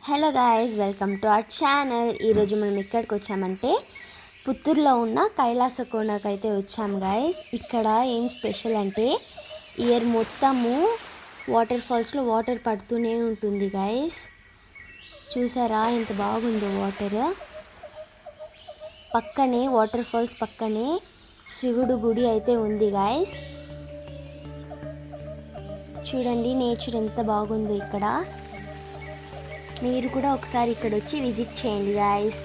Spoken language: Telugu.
Hello guys, welcome to our channel. ఈరోజు మనం ఎక్కడికి వచ్చామంటే పుత్తూరులో ఉన్న కైలాస కోనకు అయితే వచ్చాం గాయ్స్. ఇక్కడ ఏం స్పెషల్ అంటే ఇయర్ మొత్తము వాటర్ ఫాల్స్లో వాటర్ పడుతూనే ఉంటుంది గాయ్స్. చూసారా ఎంత బాగుందో వాటర్. పక్కనే వాటర్ ఫాల్స్ పక్కనే శివుడు గుడి అయితే ఉంది గాయ్స్. చూడండి నేచర్ ఎంత బాగుందో ఇక్కడ. మీరు కూడా ఒకసారి ఇక్కడ వచ్చి విజిట్ చేయండి గాయ్స్.